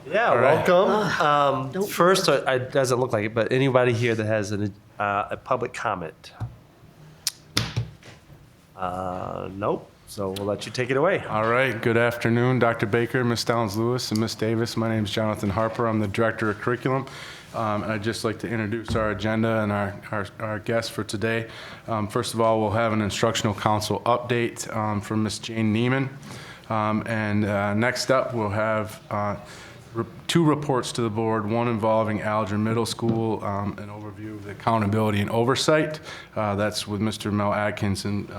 Yeah, All right. welcome. First, it doesn't look like it, but anybody here that has a public comment? Nope. So we'll let you take it away. All right. Good afternoon, Dr. Baker, Ms. Downs-Lewis, and Ms. Davis. My name is Jonathan Harper. I'm the Director of Curriculum. And I'd just like to introduce our agenda and our guests for today. First of all, we'll have an Instructional Council update from Ms. Jane Neiman. Next up, we'll have two reports to the board, one involving Alger Middle School, an overview of the accountability and oversight. That's with Mr. Mel Atkins and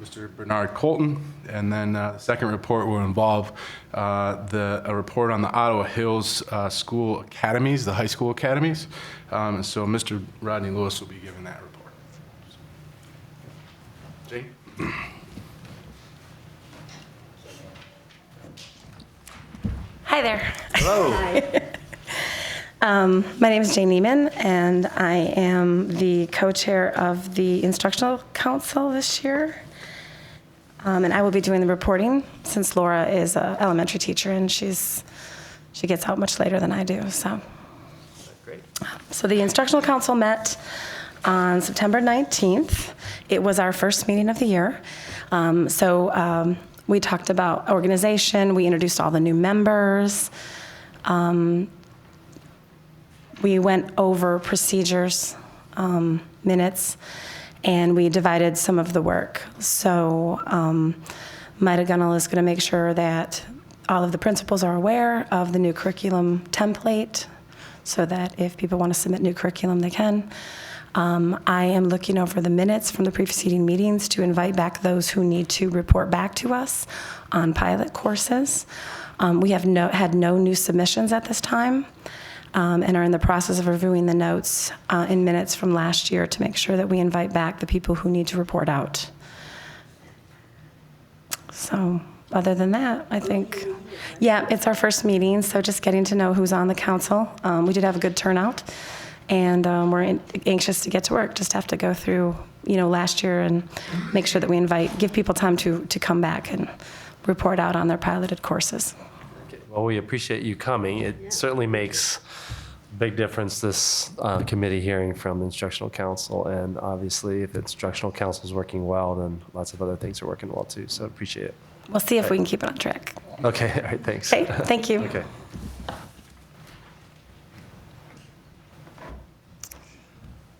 Mr. Bernard Colton. And then the second report will involve a report on the Ottawa Hills school academies, the high school academies. And so Mr. Rodney Lewis will be giving that report. Jane? Hi there. Hello. My name is Jane Neiman, and I am the co-chair of the Instructional Council this year. And I will be doing the reporting since Laura is an elementary teacher and she gets out much later than I do. So, Great. So the Instructional Council met on September 19th. It was our first meeting of the year. We talked about organization. We introduced all the new members. We went over procedures, minutes, and we divided some of the work. So Maida Gunnell is going to make sure that all of the principals are aware of the new curriculum template so that if people want to submit new curriculum, they can. I am looking over the minutes from the preceding meetings to invite back those who need to report back to us on pilot courses. We have had no new submissions at this time and are in the process of reviewing the notes in minutes from last year to make sure that we invite back the people who need to report out. So other than that, I think, yeah, it's our first meeting, so just getting to know who's on the council. We did have a good turnout. And we're anxious to get to work. Just have to go through, last year and make sure that we give people time to come back and report out on their piloted courses. Okay. Well, we appreciate you coming. It certainly makes a big difference, this committee hearing from the Instructional Council. And obviously, if the Instructional Council is working well, then lots of other things are working well too. So appreciate it. We'll see if we can keep it on track. Okay. All right. Thanks. Okay. Thank you. Okay.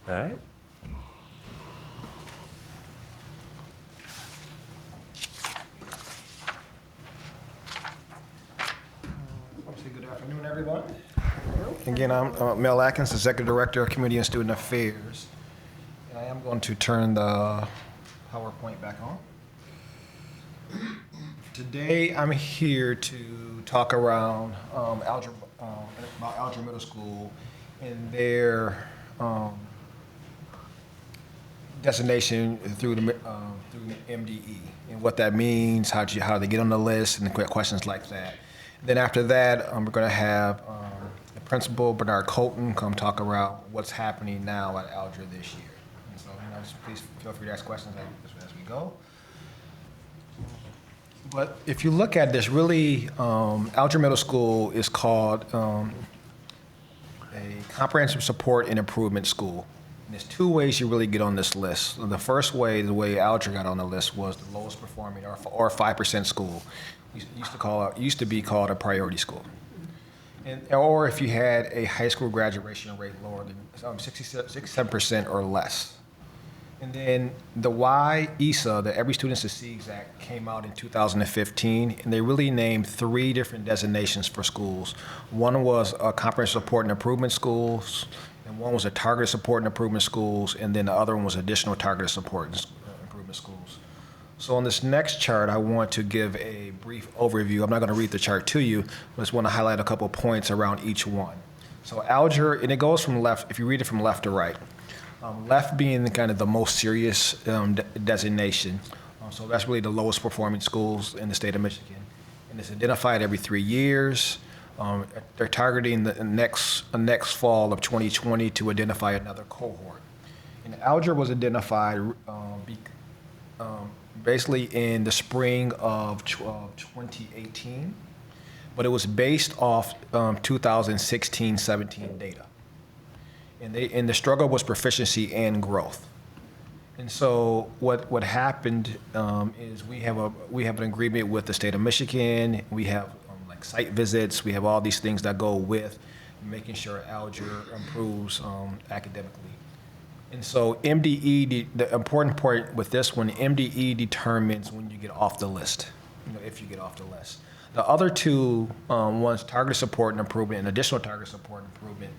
All right. Good afternoon, everyone. Again, I'm Mel Atkins, Executive Director of Community and Student Affairs. And I am going to turn the PowerPoint back on. Today, I'm here to talk around about Alger Middle School and their designation through the MDE and what that means, how they get on the list, and questions like that. Then after that, we're going to have the principal, Bernard Colton, come talk about what's happening now at Alger this year. And so, just please feel free to ask questions as we go. But if you look at this, really, Alger Middle School is called a comprehensive support and improvement school. And there's two ways you really get on this list. The first way, the way Alger got on the list, was the lowest performing or 5% school. Used to be called a priority school. Or if you had a high school graduation rate lower than 67% or less. And then the ESA, the Every Student Succeeds Act, came out in 2015, and they really named three different designations for schools. One was comprehensive support and improvement schools, and one was a targeted support and improvement schools, and then the other one was additional targeted support and improvement schools. So on this next chart, I want to give a brief overview. I'm not going to read the chart to you, but I just want to highlight a couple of points around each one. So Alger, and it goes from left, if you read it from left to right. Left being kind of the most serious designation. So that's really the lowest performing schools in the state of Michigan. And it's identified every 3 years. They're targeting the next fall of 2020 to identify another cohort. And Alger was identified basically in the spring of 2018. but it was based off 2016-17 data. And the struggle was proficiency and growth. And so what happened is we have an agreement with the state of Michigan. We have like site visits. We have all these things that go with making sure Alger improves academically. And so MDE, the important part with this one, MDE determines when you get off the list, if you get off the list. The other two ones, targeted support and improvement and additional targeted support and improvement,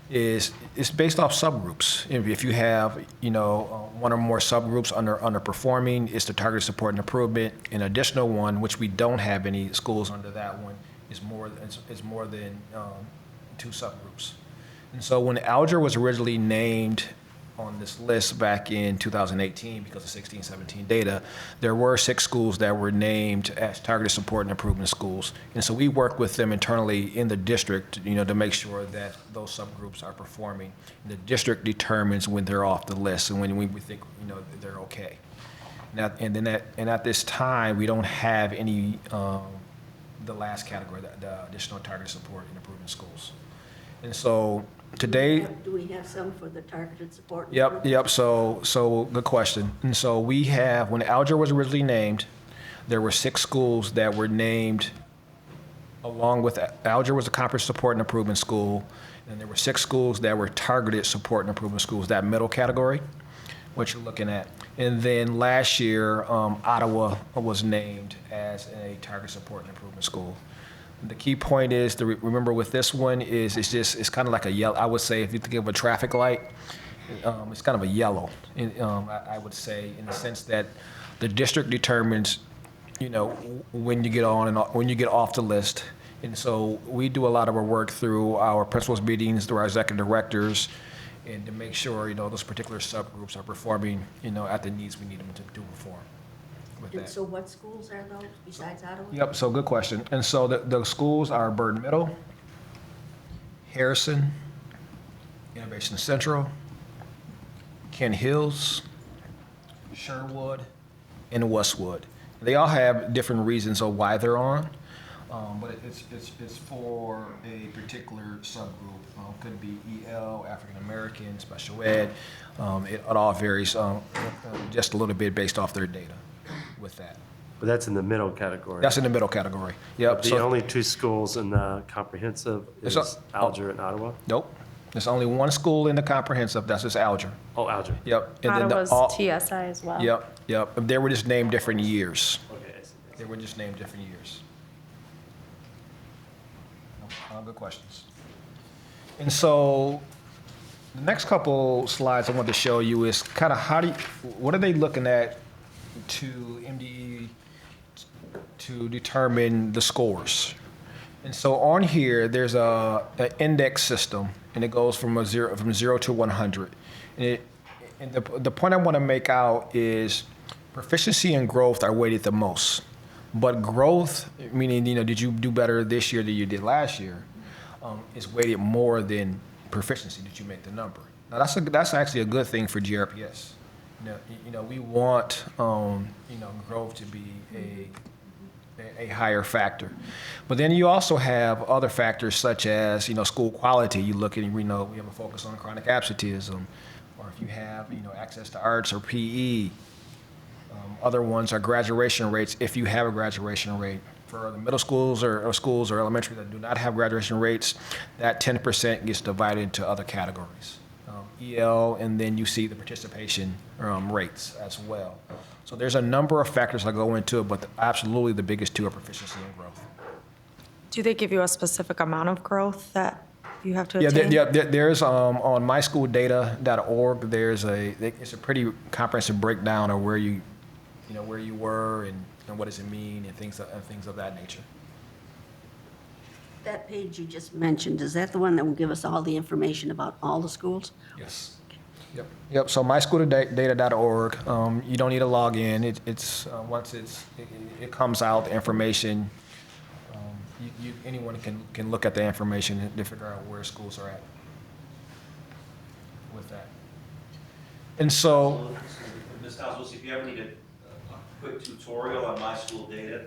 is based off subgroups. If you have, one or more subgroups underperforming, it's the targeted support and improvement. An additional one, which we don't have any schools under that one, is more than 2 subgroups. And so when Alger was originally named on this list back in 2018 because of 16-17 data, there were 6 schools that were named as targeted support and improvement schools. And so we work with them internally in the district, to make sure that those subgroups are performing. And the district determines when they're off the list and when we think, they're okay. Now, and at this time, we don't have any, the last category, the additional targeted support and improvement schools. And so today, Do we have some for the targeted support? Yep. So good question. And so we have, when Alger was originally named, there were 6 schools that were named along with, Alger was a comprehensive support and improvement school, and there were 6 schools that were targeted support and improvement schools, that middle category, what you're looking at. And then last year, Ottawa was named as a targeted support and improvement school. The key point is to remember with this one is it's kind of like a yellow. I would say if you think of a traffic light, it's kind of a yellow. I would say in the sense that the district determines, when you get on and when you get off the list. And so we do a lot of our work through our principals meetings, through our executive directors, and to make sure those particular subgroups are performing at the needs we need them to perform. And so what schools are those besides Ottawa? Yep, so good question. And so the schools are Burden Middle, Harrison, Innovation Central, Kent Hills, Sherwood, and Westwood. They all have different reasons of why they're on, but it's for a particular subgroup. Could be EL, African American, special ed. It all varies just a little bit based off their data with that. But that's in the middle category. That's in the middle category. Yep. The only 2 schools in the comprehensive is Alger and Ottawa? Nope. There's only 1 school in the comprehensive. That's just Alger. Oh, Alger. Yep. And Ottawa's TSI as well. Yep. They were just named different years. Okay, I see. They were just named different years. Good questions. And so the next couple slides I want to show you is kind of what are they looking at to MDE to determine the scores. And so on here, there's an index system, and it goes from 0 to 100. And the point I want to make out is proficiency and growth are weighted the most. But growth, meaning, did you do better this year than you did last year, is weighted more than proficiency. Did you make the number? Now, that's actually a good thing for GRPS. We want, growth to be a higher factor. But then you also have other factors such as, school quality. You look at, we have a focus on chronic absenteeism, or if you have, access to arts or PE. Other ones are graduation rates, if you have a graduation rate. For the middle schools or schools or elementary that do not have graduation rates, that 10% gets divided into other categories. EL, and then you see the participation rates as well. So there's a number of factors that go into it, but absolutely the biggest 2 are proficiency and growth. Do they give you a specific amount of growth that you have to attain? There's on myschooldata.org, it's a pretty comprehensive breakdown of where you were and what does it mean and things of that nature. That page you just mentioned, is that the one that will give us all the information about all the schools? Yes. Yep. So myschooldata.org. You don't need to log in. It's once it comes out, the information. Anyone can look at the information to figure out where schools are at with that. And so, Ms. Townsend, if you ever need a quick tutorial on My School Data,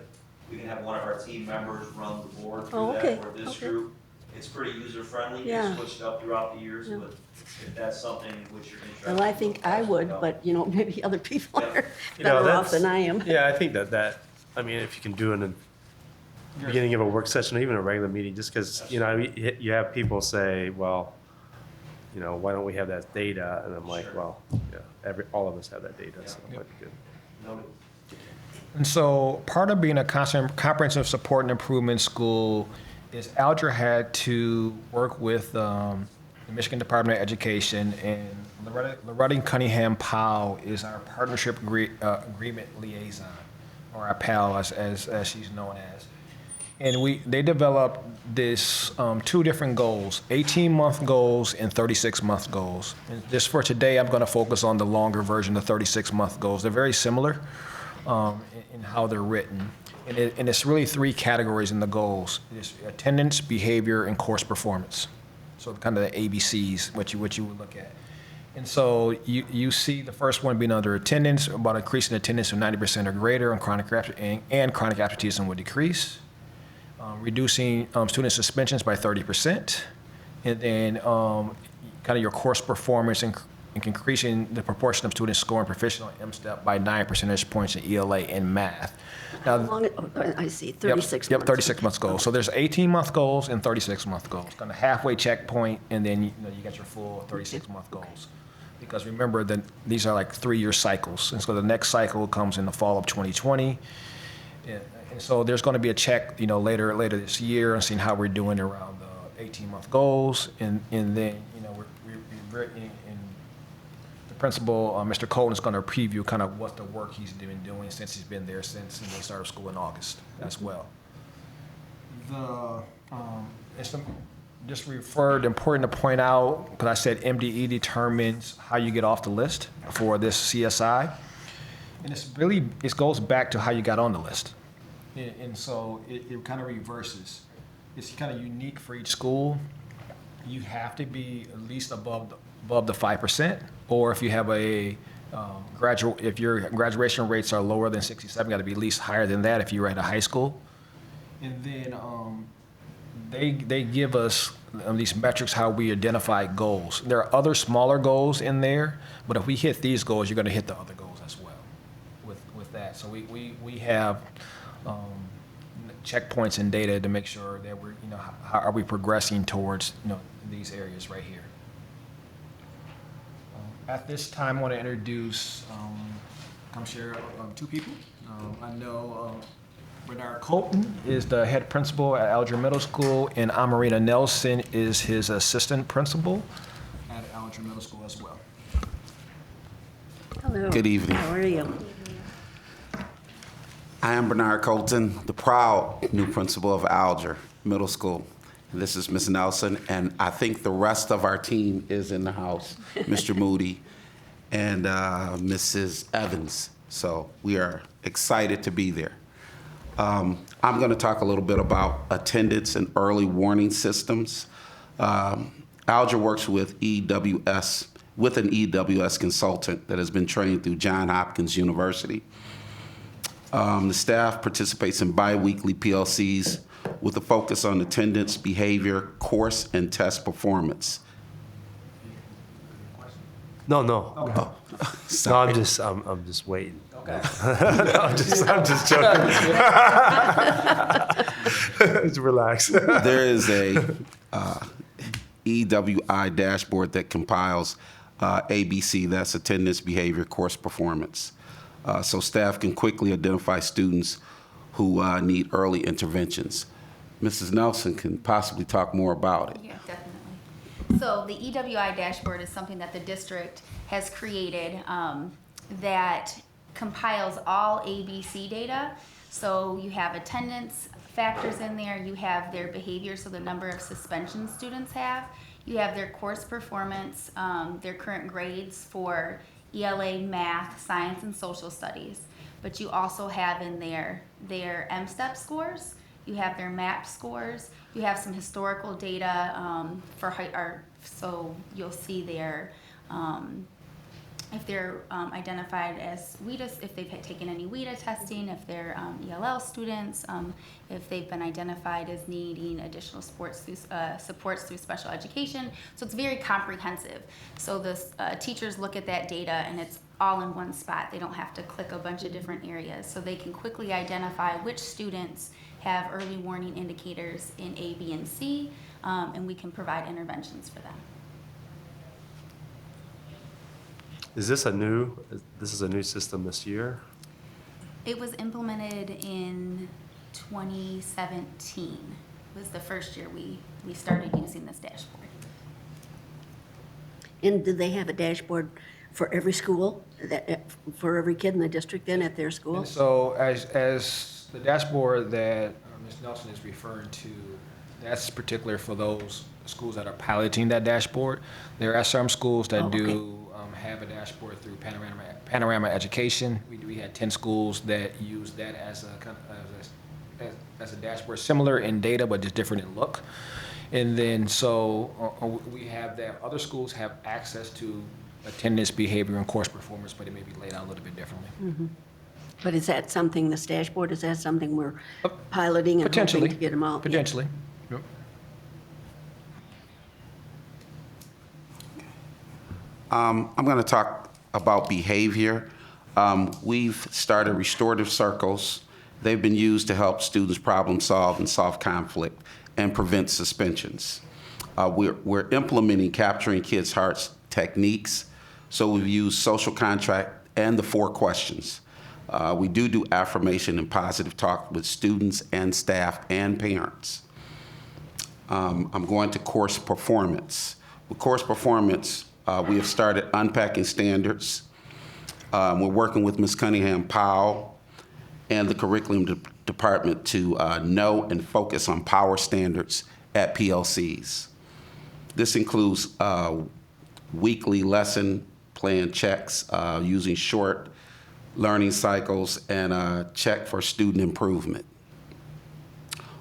We can have one of our team members run the board Oh, through okay, that for this okay. group. It's pretty user-friendly, Yeah. it's switched up throughout the years, Yeah. but if that's something which you're interested in. Well, I think I would, you know. but, maybe other people Yeah. are You know, better off that's- than I am. Yeah, I think I mean, if you can do it in the beginning of a work session or even a regular meeting, just because, you have people say, well, why don't we have that data? And I'm like, Sure. well, yeah, all of us have that data, so it might be good. Noted. And so part of being a comprehensive support and improvement school is Alger had to work with the Michigan Department of Education, and Loretta Cunningham Powell is our partnership agreement liaison, or our PAL as she's known as. And they developed this 2 different goals, 18-month goals and 36-month goals. And just for today, I'm going to focus on the longer version, the 36-month goals. They're very similar in how they're written. And it's really 3 categories in the goals. It's attendance, behavior, and course performance. So kind of the ABCs, what you would look at. And so you see the first one being under attendance, about increasing attendance to 90% or greater, and chronic absenteeism would decrease. Reducing student suspensions by 30%. And then kind of your course performance and increasing the proportion of students scoring proficient on MSTEP by 9 percentage points in ELA and math. How Now, long, I see, 36 Yep, months. 36 months goals. So there's 18-month goals and 36-month goals. Kind of halfway checkpoint, and then you get your full 36-month goals. Because remember that these are like 3-year cycles, and so the next cycle comes in the fall of 2020. And so there's going to be a check, later this year, and seeing how we're doing around the 18-month goals, and then we're in the principal, Mr. Colton, is going to preview kind of what the work he's been doing since he's been there since they started school in August as well. It's just referred, important to point out, because I said MDE determines how you get off the list for this CSI. And it goes back to how you got on the list. And so it kind of reverses. It's kind of unique for each school. You have to be at least above the 5%, or if you have if your graduation rates are lower than 67, got to be at least higher than that if you're at a high school. And then they give us these metrics how we identify goals. There are other smaller goals in there, but if we hit these goals, you're going to hit the other goals as well with that. So we have checkpoints and data to make sure that we're, how are we progressing towards, these areas right here. At this time, I want to introduce, come share 2 people. I know Bernard Colton is the head principal at Alger Middle School, and Amarina Nelson is his assistant principal at Alger Middle School as well. Hello. Good evening. How are you? I am Bernard Colton, the proud new principal of Alger Middle School. And this is Ms. Nelson, and I think the rest of our team is in the house, Mr. Moody and Mrs. Evans. So we are excited to be there. I'm going to talk a little bit about attendance and early warning systems. Alger works with an EWS consultant that has been trained through Johns Hopkins University. The staff participates in bi-weekly PLCs with a focus on attendance, behavior, course, and test performance. No. Oh, No, sorry. I'm just waiting. Okay. I'm just joking. Just relax. There is a EWI dashboard that compiles ABC, that's attendance, behavior, course performance. So staff can quickly identify students who need early interventions. Mrs. Nelson can possibly talk more about it. Yeah, definitely. So the EWI dashboard is something that the district has created that compiles all ABC data. So you have attendance factors in there, you have their behavior, so the number of suspensions students have, you have their course performance, their current grades for ELA, math, science, and social studies. But you also have in there their MSTEP scores, you have their MAP scores, you have some historical data so you'll see their if they're identified as WIDA, if they've taken any WIDA testing, if they're ELL students, if they've been identified as needing additional supports through special education. So it's very comprehensive. So the teachers look at that data and it's all in one spot. They don't have to click a bunch of different areas. So they can quickly identify which students have early warning indicators in A, B, and C, and we can provide interventions for them. Is this a new system this year? It was implemented in 2017. It was the first year we started using this dashboard. And do they have a dashboard for every school, for every kid in the district then at their school? And so as the dashboard that Ms. Nelson is referring to, that's particular for those schools that are piloting that dashboard. There are some schools that do have a dashboard through Panorama Education. We had 10 schools that use that as a dashboard, similar in data but just different in look. And then so we have that. Other schools have access to attendance, behavior, and course performance, but it may be laid out a little bit differently. Mm-hmm. But is that something, this dashboard, is that something we're piloting and hoping to get them all? Potentially. Yep. I'm going to talk about behavior. We've started restorative circles. They've been used to help students problem solve and solve conflict and prevent suspensions. We're implementing capturing kids' hearts techniques. So we've used social contract and the 4 questions. We do affirmation and positive talk with students and staff and parents. I'm going to course performance. With course performance, we have started unpacking standards. We're working with Ms. Cunningham Powell and the curriculum department to know and focus on power standards at PLCs. This includes weekly lesson plan checks using short learning cycles and check for student improvement.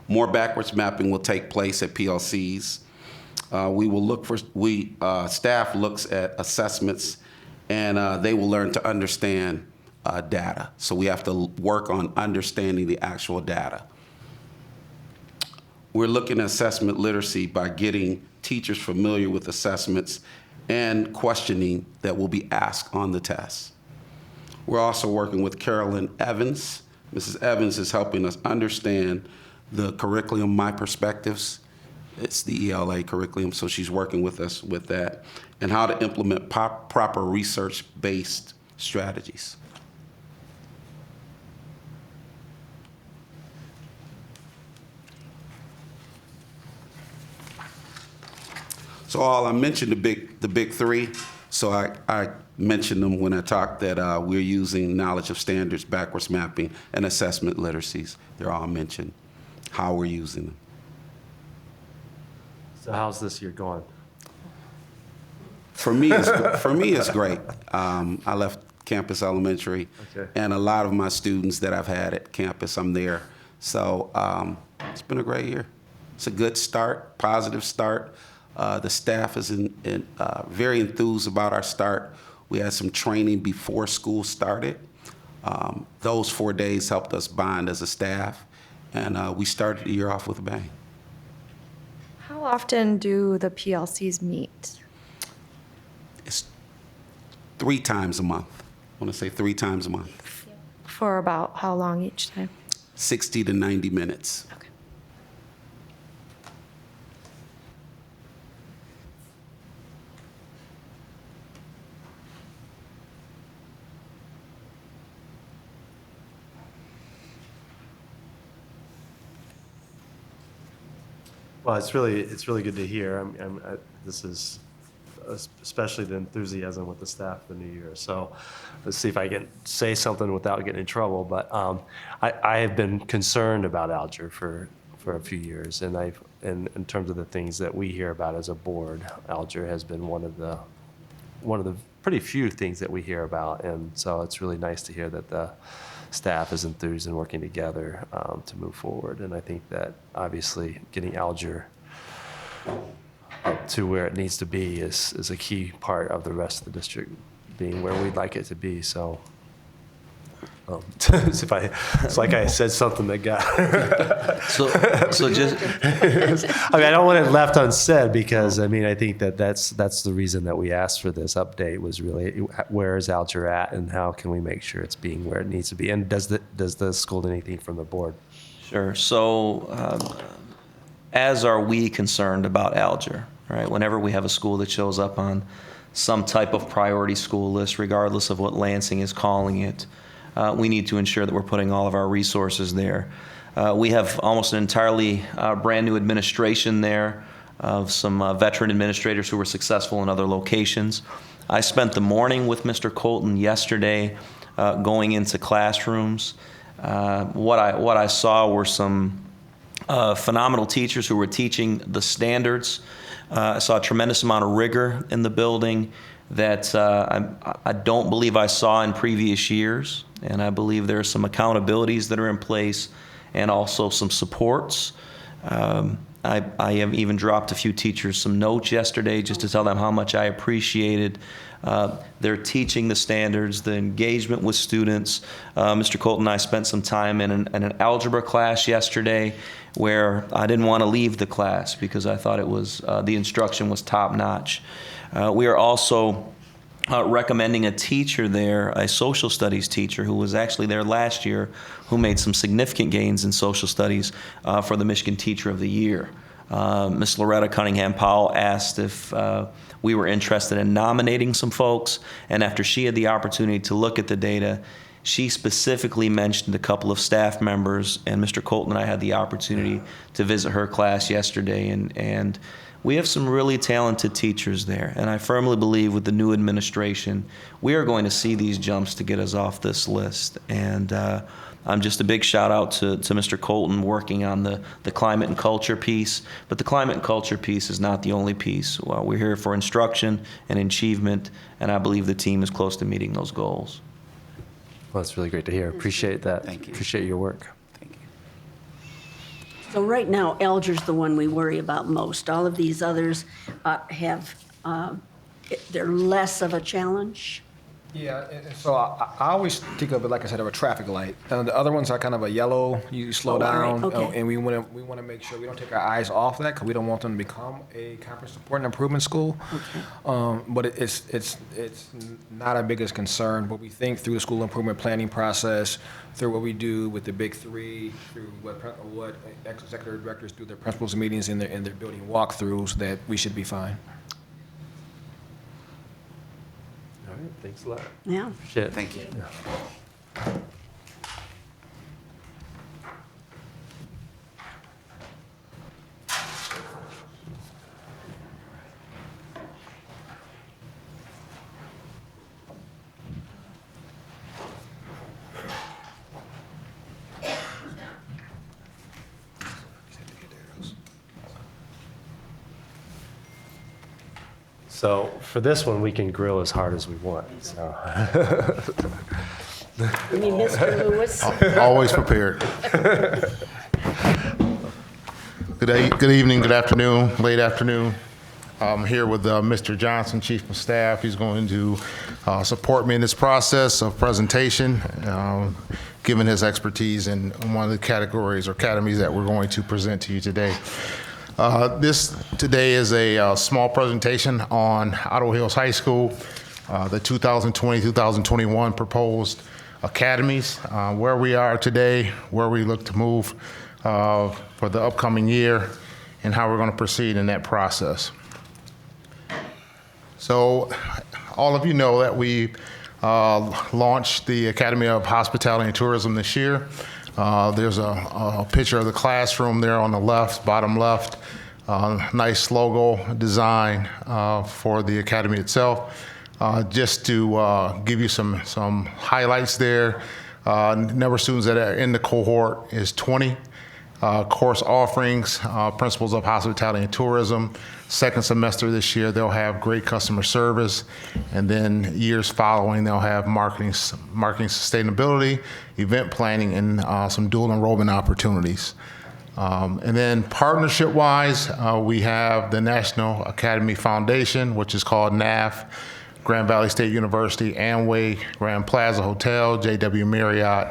More backwards mapping will take place at PLCs. Staff looks at assessments and they will learn to understand data. So we have to work on understanding the actual data. We're looking at assessment literacy by getting teachers familiar with assessments and questioning that will be asked on the test. We're also working with Carolyn Evans. Mrs. Evans is helping us understand the curriculum, My Perspectives. It's the ELA curriculum, so she's working with us with that, and how to implement proper research-based strategies. So I mentioned the big 3. So I mentioned them when I talked that we're using knowledge of standards, backwards mapping, and assessment literacies. They're all mentioned, how we're using them. So how's this year going? For me, it's great. I left Campus Elementary, Okay. and a lot of my students that I've had at campus, I'm there. So it's been a great year. It's a good start, positive start. The staff is very enthused about our start. We had some training before school started. Those 4 days helped us bond as a staff, and we started the year off with a bang. How often do the PLCs meet? It's 3 times a month. I want to say 3 times a month. For about how long each time? 60 to 90 minutes. Okay. Well, it's really good to hear. This is especially the enthusiasm with the staff for the new year. So let's see if I can say something without getting in trouble. But I have been concerned about Alger for a few years, and in terms of the things that we hear about as a board, Alger has been one of the pretty few things that we hear about, and so it's really nice to hear that the staff is enthused and working together to move forward. And I think that obviously getting Alger up to where it needs to be is a key part of the rest of the district being where we'd like it to be. So it's like I said something that got. So just, I mean, I don't want it left unsaid because I mean, I think that's the reason that we asked for this update was really where is Alger at and how can we make sure it's being where it needs to be, and does the school need anything from the board? sure. So, as are we concerned about Alger, right? Whenever we have a school that shows up on some type of priority school list, regardless of what Lansing is calling it, we need to ensure that we're putting all of our resources there. We have almost an entirely brand new administration there of some veteran administrators who were successful in other locations. I spent the morning with Mr. Colton yesterday going into classrooms. What I saw were some phenomenal teachers who were teaching the standards. I saw a tremendous amount of rigor in the building that I don't believe I saw in previous years. And I believe there are some accountabilities that are in place and also some supports. I have even dropped a few teachers some notes yesterday just to tell them how much I appreciated their teaching the standards, the engagement with students. Mr. Colton and I spent some time in an algebra class yesterday where I didn't want to leave the class because I thought it was the instruction was top notch. We are also recommending a teacher there, a social studies teacher who was actually there last year, who made some significant gains in social studies for the Michigan Teacher of the Year. Miss Loretta Cunningham Powell asked if we were interested in nominating some folks, and after she had the opportunity to look at the data, she specifically mentioned a couple of staff members, and Mr. Colton and I had the opportunity to visit her class yesterday, and we have some really talented teachers there, and I firmly believe with the new administration, we are going to see these jumps to get us off this list. And I'm just a big shout out to Mr. Colton working on the climate and culture piece, but the climate and culture piece is not the only piece. Well, we're here for instruction and achievement, and I believe the team is close to meeting those goals. Well, that's really great to hear. Appreciate that. Thank you. Appreciate your work. Thank you. So right now, Alger's the one we worry about most. All of these others they're less of a challenge. Yeah, and so I always think of it, like I said, of a traffic light. The other ones are kind of a yellow, you slow Oh, all right, down, okay. and we want to make sure we don't take our eyes off that because we don't want them to become a conference support and improvement school. But it's not our biggest concern. But we think through the school improvement planning process, through what we do with the big three, through what executive directors do their principals meetings and their building walkthroughs, that we should be fine. All right, thanks a lot. Yeah. Appreciate it. Thank you. So for this one, we can grill as hard as we want. So. You mean Mr. Lewis? Always prepared. Good evening, good afternoon, late afternoon. I'm here with Mr. Johnson, Chief of Staff. He's going to support me in this process of presentation, given his expertise in one of the categories or academies that we're going to present to you today. This today is a small presentation on Ottawa Hills High School, the 2020-2021 proposed academies, where we are today, where we look to move for the upcoming year, and how we're going to proceed in that process. So all of you know that we launched the Academy of Hospitality and Tourism this year. There's a picture of the classroom there on the left, bottom left. Nice logo design for the academy itself. Just to give you some highlights there, number of students that are in the cohort is 20. Course offerings, Principles of Hospitality and Tourism. Second semester this year, they'll have great customer service. And then years following, they'll have marketing sustainability, event planning, and some dual enrollment opportunities. And then partnership-wise, we have the National Academy Foundation, which is called NAF, Grand Valley State University, Amway, Grand Plaza Hotel, JW Marriott,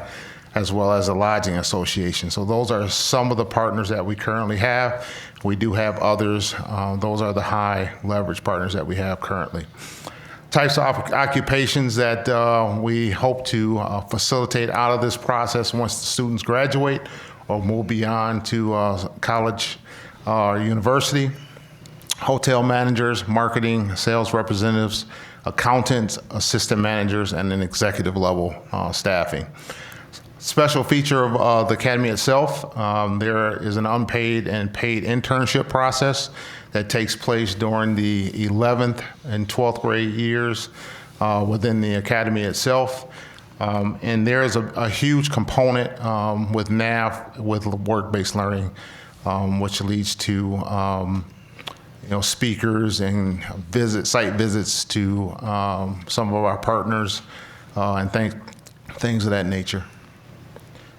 as well as the Lodging Association. So those are some of the partners that we currently have. We do have others. Those are the high leverage partners that we have currently. Types of occupations that we hope to facilitate out of this process once the students graduate or move beyond to college or university: hotel managers, marketing, sales representatives, accountants, assistant managers, and then executive level staffing. Special feature of the academy itself, there is an unpaid and paid internship process that takes place during the 11th and 12th grade years within the academy itself. And there is a huge component with NAF, with work-based learning, which leads to speakers and site visits to some of our partners and things of that nature.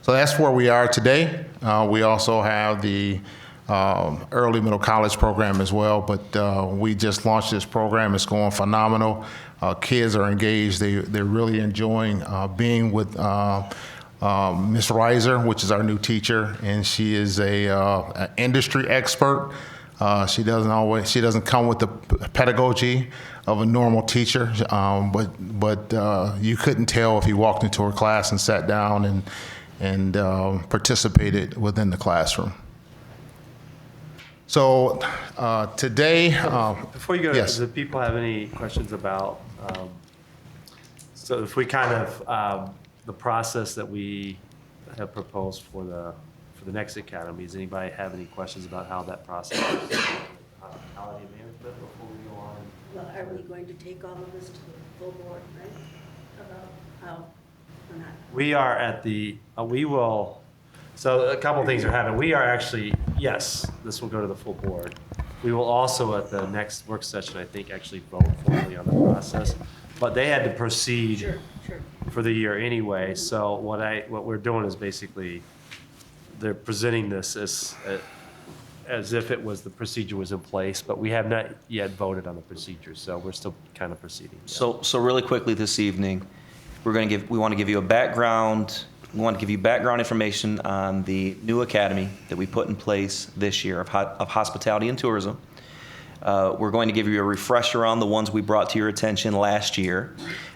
So that's where we are today. We also have the early middle college program as well, but we just launched this program. It's going phenomenal. Kids are engaged. They're really enjoying being with Miss Reiser, which is our new teacher, and she is an industry expert. She doesn't come with the pedagogy of a normal teacher, but you couldn't tell if you walked into her class and sat down and participated within the classroom. So today, Before you go, yes. do people have any questions about, so if we kind of, the process that we have proposed for the next academy, does anybody have any questions about how that process is? Hospitality management before we go on? Well, are we going to take all of this to the full board, right? About how or not? We are at the, we will, so a couple things are happening. We are actually, yes, this will go to the full board. We will also at the next work session, I think, actually vote formally on the process. But they had to proceed Sure. for the year anyway. So what we're doing is basically, they're presenting this as if it was, the procedure was in place, but we have not yet voted on the procedure, so we're still kind of proceeding. Yeah. So really quickly this evening, we want to give you a background. We want to give you background information on the new academy that we put in place this year of hospitality and tourism. We're going to give you a refresher on the ones we brought to your attention last year,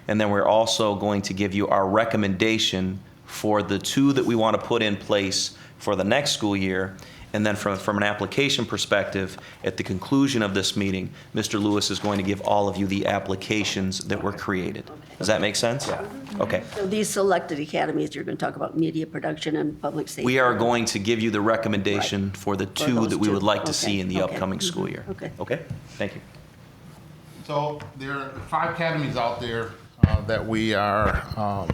and then we're also going to give you our recommendation for the two that we want to put in place for the next school year. And then from an application perspective, at the conclusion of this meeting, Mr. Lewis is going to give all of you the applications that were created. Does that make sense? Yeah. Okay. So these selected academies, you're going to talk about media production and public safety. We are going to give you the recommendation for the two those that we would two. like to Okay. see in the Okay. upcoming school year. Okay. Okay? Thank you. So there are 5 academies out there that we are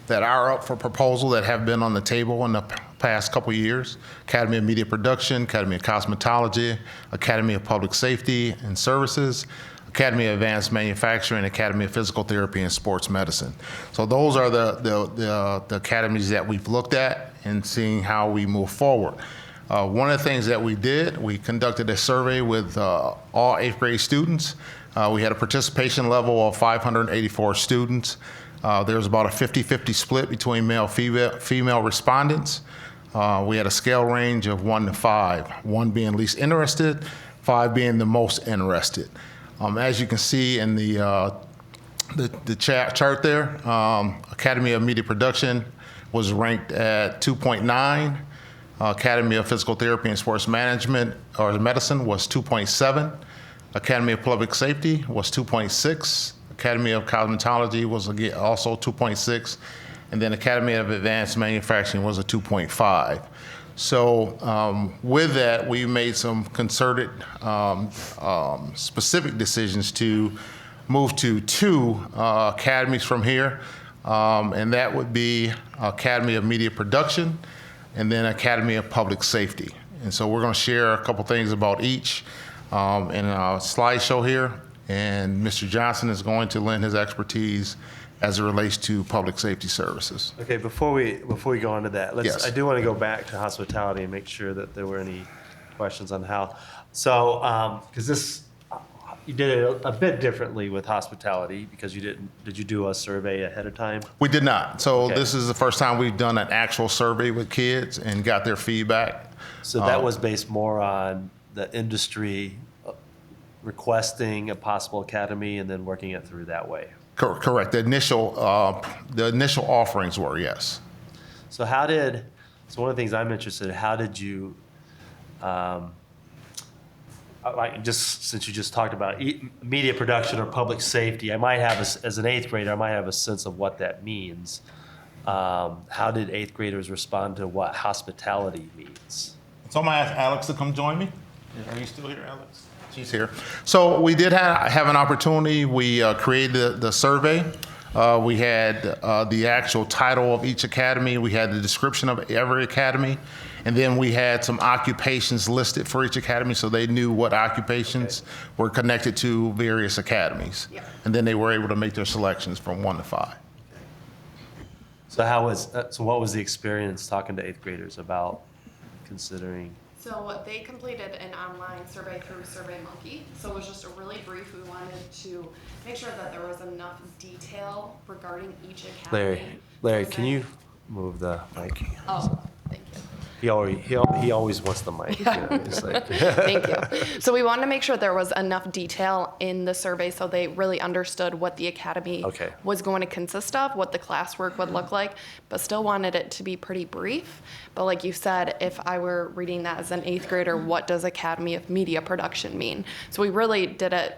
that are up for proposal, that have been on the table in the past couple of years: Academy of Media Production, Academy of Cosmetology, Academy of Public Safety and Services, Academy of Advanced Manufacturing, Academy of Physical Therapy and Sports Medicine. So those are the academies that we've looked at and seeing how we move forward. One of the things that we did, we conducted a survey with all 8th grade students. We had a participation level of 584 students. There was about a 50-50 split between male, female respondents. We had a scale range of 1 to 5, 1 being least interested, 5 being the most interested. As you can see in the chart there, Academy of Media Production was ranked at 2.9. Academy of Physical Therapy and Sports Management or Medicine was 2.7. Academy of Public Safety was 2.6. Academy of Cosmetology was again also 2.6. And then Academy of Advanced Manufacturing was a 2.5. So with that, we made some concerted, specific decisions to move to 2 academies from here, and that would be Academy of Media Production and then Academy of Public Safety. And so we're going to share a couple things about each in a slideshow here, and Mr. Johnson is going to lend his expertise as it relates to public safety services. Okay, before we go on to that, Yes. I do want to go back to hospitality and make sure that there were any questions on how. So, because you did it a bit differently with hospitality because did you do a survey ahead of time? We did not. So Okay. this is the first time we've done an actual survey with kids and got their feedback. So that was based more on the industry requesting a possible academy and then working it through that way. Correct. The initial offerings were, yes. So one of the things I'm interested in, how did you, like just since you just talked about media production or public safety, I might have, as an 8th grader, I might have a sense of what that means. How did 8th graders respond to what hospitality means? So I'm gonna ask Alex to come join me. Are you still here, Alex? She's here. So we did have an opportunity. We created the survey. We had the actual title of each academy. We had the description of every academy. And then we had some occupations listed for each academy so they knew what occupations were connected to various academies. Yep. And then they were able to make their selections from 1 to 5. So what was the experience talking to 8th graders about considering? So they completed an online survey through SurveyMonkey. So it was just a really brief. We wanted to make sure that there was enough detail regarding each academy. Larry, can you move the mic? Oh, thank you. He always wants the mic. You know, it's like Thank you. So we wanted to make sure there was enough detail in the survey so they really understood what the academy Okay. was going to consist of, what the classwork would look like, but still wanted it to be pretty brief. But like you said, if I were reading that as an 8th grader, what does Academy of Media Production mean? So we really did it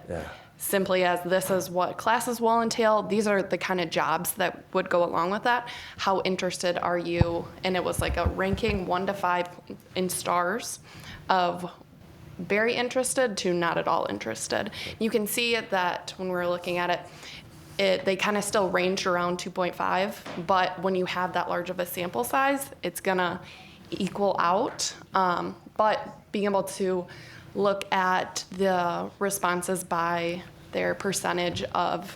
simply as this is what classes will entail. These are the kind of jobs that would go along with that. How interested are you? And it was like a ranking 1 to 5 in stars of very interested to not at all interested. You can see that when we're looking at it, they kind of still ranged around 2.5, but when you have that large of a sample size, it's gonna equal out. But being able to look at the responses by their percentage of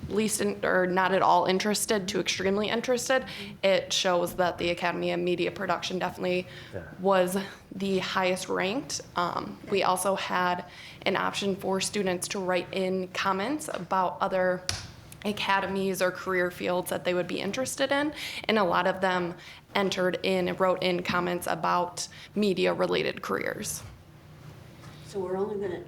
least or not at all interested to extremely interested, it shows that the Academy of Media Production definitely was the highest ranked. We also had an option for students to write in comments about other academies or career fields that they would be interested in, and a lot of them wrote in comments about media related careers. So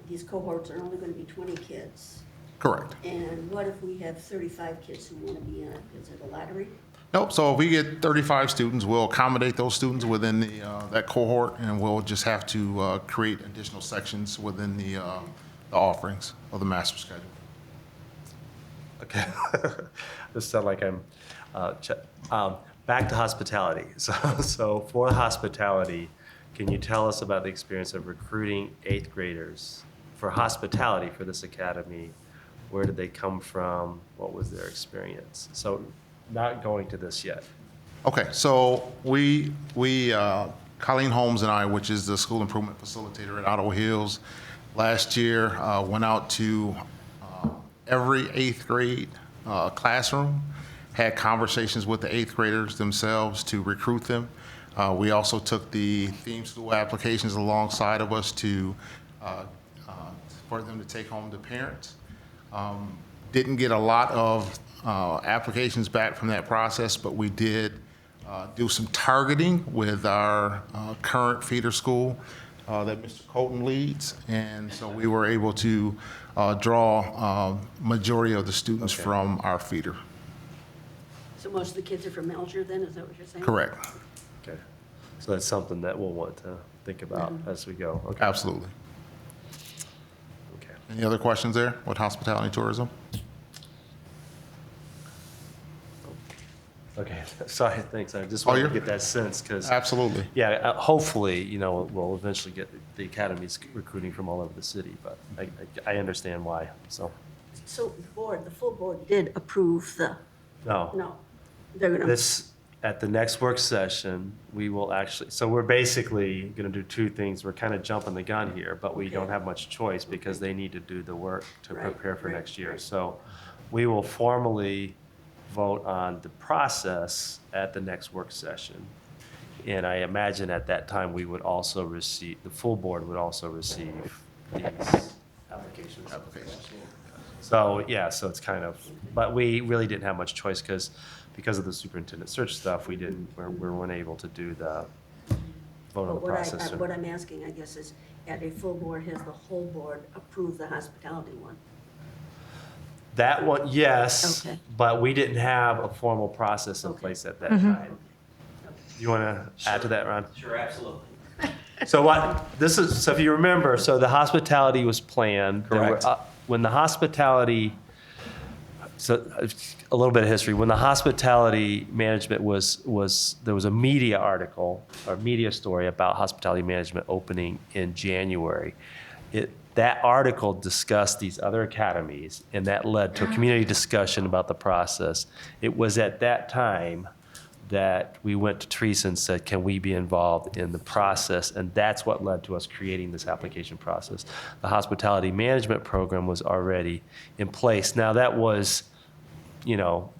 these cohorts are only gonna be 20 kids. Correct. And what if we have 35 kids who wanna be in it? Is it a lottery? Nope. So if we get 35 students, we'll accommodate those students within that cohort, and we'll just have to create additional sections within the offerings of the master schedule. Okay. This sounds like I'm back to hospitality. So for hospitality, can you tell us about the experience of recruiting 8th graders for hospitality for this academy? Where did they come from? What was their experience? So not going to this yet. Okay, so we Colleen Holmes and I, which is the school improvement facilitator at Ottawa Hills, last year went out to every 8th grade classroom, had conversations with the 8th graders themselves to recruit them. We also took the theme school applications alongside of us for them to take home to parents. Didn't get a lot of applications back from that process, but we did do some targeting with our current feeder school that Mr. Colton leads, and so we were able to draw majority of the students from our feeder. So most of the kids are from Alger then, is that what you're saying? Correct. Okay. So that's something that we'll want to think about as we go. Okay. Absolutely. Okay. Any other questions there with hospitality and tourism? Okay. Sorry. Thanks. I just wanted to get that sense because Absolutely. yeah, hopefully, we'll eventually get the academies recruiting from all over the city, but I understand why. So So the full board did approve no, they're gonna. At the next work session, we will so we're basically going to do two things. We're kind of jumping the gun here, but we don't have much choice because they need to do the work to prepare for next year. So we will formally vote on the process at the next work session. And I imagine at that time, the full board would also receive these applications. So, yeah, so it's kind of, but we really didn't have much choice because of the superintendent search stuff, we weren't able to do the vote on the But process. what I'm asking, I guess, is at a full board, has the whole board approved the hospitality one? That one, yes, Okay. but we didn't have a formal process in Okay. place at that time. You want to add to that, Ron? Sure, absolutely. So if you remember, so the hospitality was planned. There were, Correct. When the hospitality, so a little bit of history, when the hospitality management there was a media article or media story about hospitality management opening in January. That article discussed these other academies, and that led to a community discussion about the process. It was at that time that we went to Teresa and said, can we be involved in the process? And that's what led to us creating this application process. The hospitality management program was already in place. Now that was,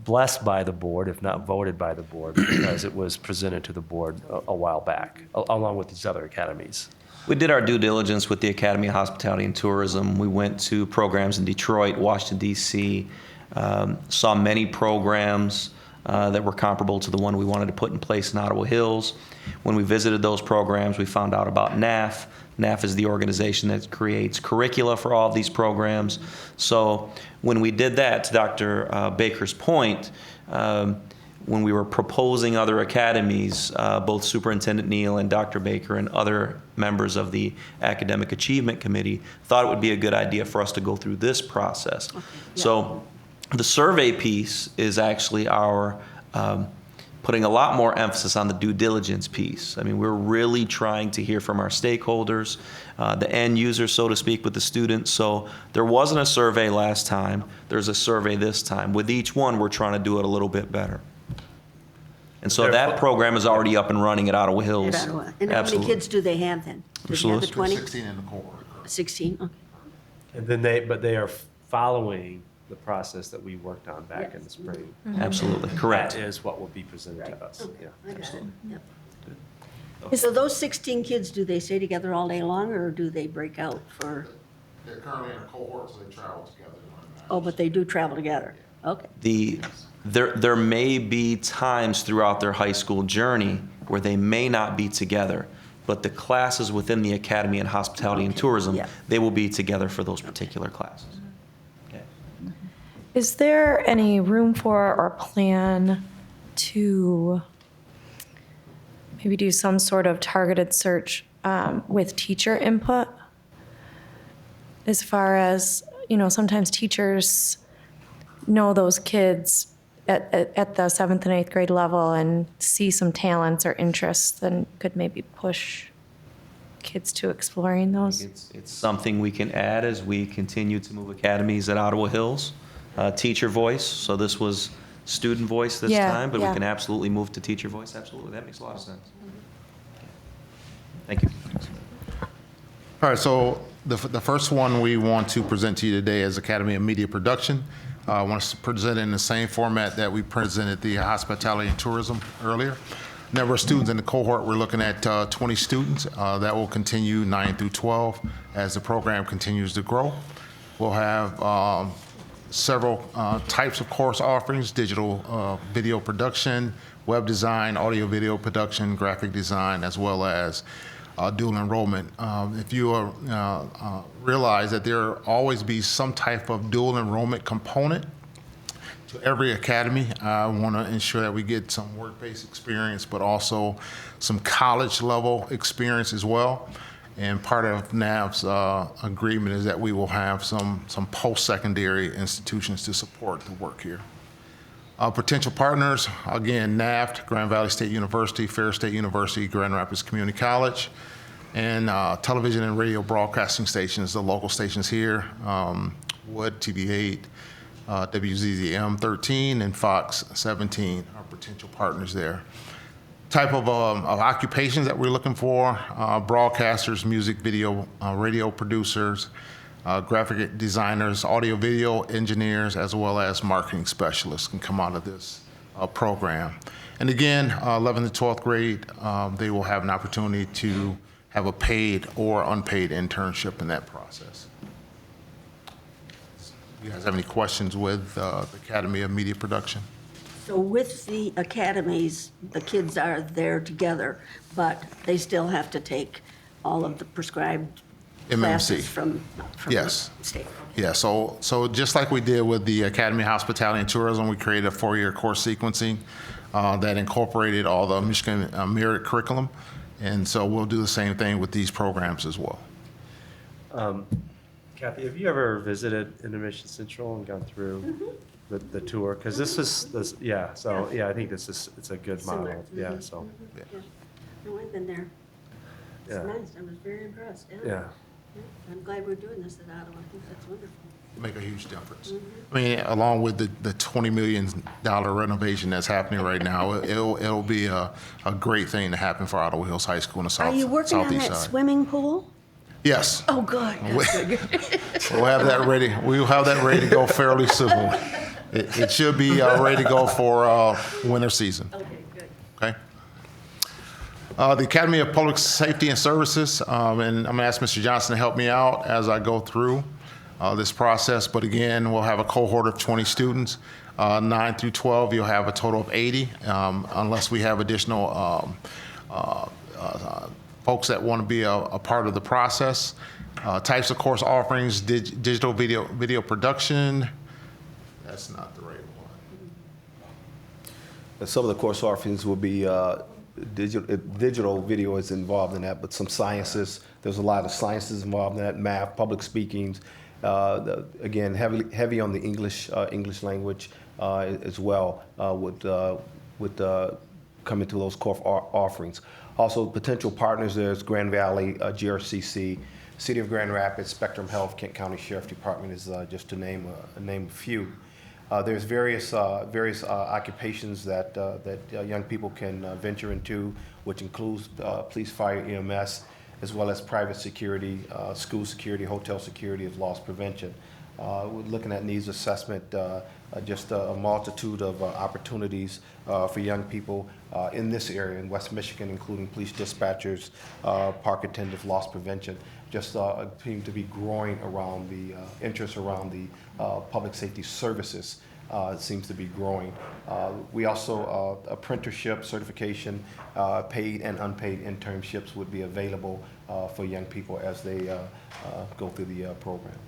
blessed by the board, if not voted by the board, because it was presented to the board a while back, along with these other academies. We did our due diligence with the Academy of Hospitality and Tourism. We went to programs in Detroit, Washington, D.C., saw many programs that were comparable to the one we wanted to put in place in Ottawa Hills. When we visited those programs, we found out about NAF. NAF is the organization that creates curricula for all of these programs. So when we did that, to Dr. Baker's point, when we were proposing other academies, both Superintendent Neal and Dr. Baker and other members of the Academic Achievement Committee thought it would be a good idea for us to go through this process. Okay. Yeah. So the survey piece is actually our putting a lot more emphasis on the due diligence piece. I mean, we're really trying to hear from our stakeholders, the end users, so to speak, with the students. So there wasn't a survey last time. There's a survey this time. With each one, we're trying to do it a little bit better. And so that program is already up and running at Ottawa Hills. And how many kids do they have then? Do they have the 20? 16 in the cohort. 16, okay. And then they are following the process that we worked on back in the spring. Absolutely, correct. That is what will be presented to us. Okay, Yeah, I got it. absolutely. Yep. So those 16 kids, do they stay together all day long, or do they break out for, They're currently in a cohort, so they travel together. oh, but they do travel together? Okay. There may be times throughout their high school journey where they may not be together, but the classes within the Academy in Hospitality and Tourism, Yeah. they will be together for those particular classes. Okay. Is there any room for or plan to maybe do some sort of targeted search with teacher input? As far as, sometimes teachers know those kids at the 7th and 8th grade level and see some talents or interests and could maybe push kids to exploring those. It's something we can add as we continue to move academies at Ottawa Hills. Teacher voice, so this was student voice this time, but we can absolutely move to teacher voice, absolutely. That makes a lot of sense. Thank you. All right, so the first one we want to present to you today is Academy of Media Production. I want to present it in the same format that we presented the hospitality and tourism earlier. Number of students in the cohort, we're looking at 20 students. That will continue 9 through 12 as the program continues to grow. We'll have several types of course offerings: digital video production, web design, audio video production, graphic design, as well as dual enrollment. If you realize that there will always be some type of dual enrollment component to every academy, I want to ensure that we get some work-based experience, but also some college-level experience as well. And part of NAV's agreement is that we will have some post-secondary institutions to support the work here. Potential partners, again, NAVT, Grand Valley State University, Ferris State University, Grand Rapids Community College, and television and radio broadcasting stations, the local stations here, Wood, TV8, WZZM 13, and Fox 17 are potential partners there. Type of occupations that we're looking for: broadcasters, music, video, radio producers, graphic designers, audio video engineers, as well as marketing specialists can come out of this program. And again, 11th to 12th grade, they will have an opportunity to have a paid or unpaid internship in that process. you guys have any questions with the Academy of Media Production. So with the academies, the kids are there together, but they still have to take all of the prescribed classes MMC. from the Yes. state. Yeah, so just like we did with the Academy of Hospitality and Tourism, we created a 4-year course sequencing that incorporated all the Michigan Merit curriculum. And so we'll do the same thing with these programs as well. Kathy, have you ever visited Intermission Central and gone through the tour? Because this is, yeah, so, yeah, I think it's a good Similar. model. Yeah, so, Yeah. No, I've been there. It's Yeah. nice. I was very impressed. yeah. I'm glad we're doing this at Ottawa. I think that's wonderful. Make a huge difference. I mean, along with the $20 million renovation that's happening right now, it'll be a great thing to happen for Ottawa Hills High School in the Are you working on southeast that side. swimming pool? Yes. Oh, good. That's good. We'll have that ready. We'll have that ready to go fairly soon. It should be ready to go for winter season. Okay, good. Okay. The Academy of Public Safety and Services, and I'm going to ask Mr. Johnson to help me out as I go through this process. But again, we'll have a cohort of 20 students. 9 through 12, you'll have a total of 80, unless we have additional folks that want to be a part of the process. Types of course offerings, digital video production. That's not the right one. Some of the course offerings will be digital video is involved in that, but some sciences, there's a lot of sciences involved in that, math, public speaking, again, heavy on the English language as well with coming to those course offerings. Also, potential partners, there's Grand Valley, GRCC, City of Grand Rapids, Spectrum Health, Kent County Sheriff Department is just to name a few. There's various occupations that young people can venture into, which includes police, fire, EMS, as well as private security, school security, hotel security, as loss prevention. We're looking at needs assessment, just a multitude of opportunities for young people in this area in West Michigan, including police dispatchers, park attendants, loss prevention. Just seem to be growing around the interest around the public safety services. It seems to be growing. We also, apprenticeship certification, paid and unpaid internships would be available for young people as they go through the program.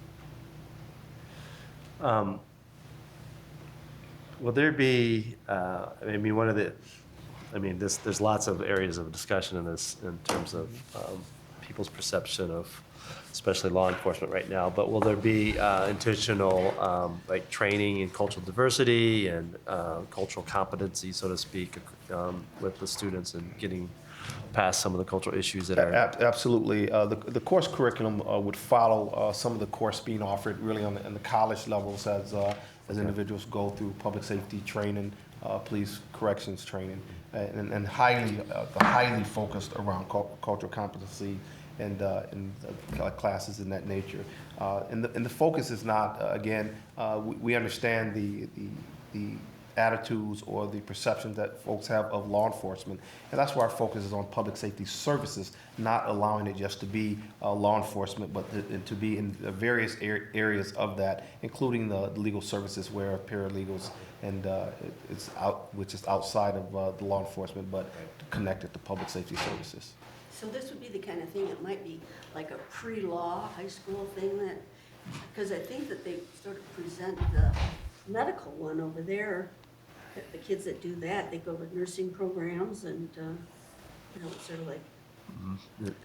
Will there be, I mean, there's lots of areas of discussion in this in terms of people's perception of, especially law enforcement right now, but will there be intentional like training in cultural diversity and cultural competency, so to speak, with the students and getting past some of the cultural issues that are? Absolutely. The course curriculum would follow some of the course being offered really on the college levels as individuals go through public safety training, police corrections training, and highly focused around cultural competency and classes in that nature. And the focus is not, again, we understand the attitudes or the perceptions that folks have of law enforcement, and that's why our focus is on public safety services, not allowing it just to be law enforcement, but to be in various areas of that, including the legal services where paralegals and which is outside of the law enforcement, but connected to public safety services. So this would be the kind of thing, it might be like a pre-law high school thing that, because I think that they sort of present the medical one over there. The kids that do that, they go to nursing programs and, it's sort of like.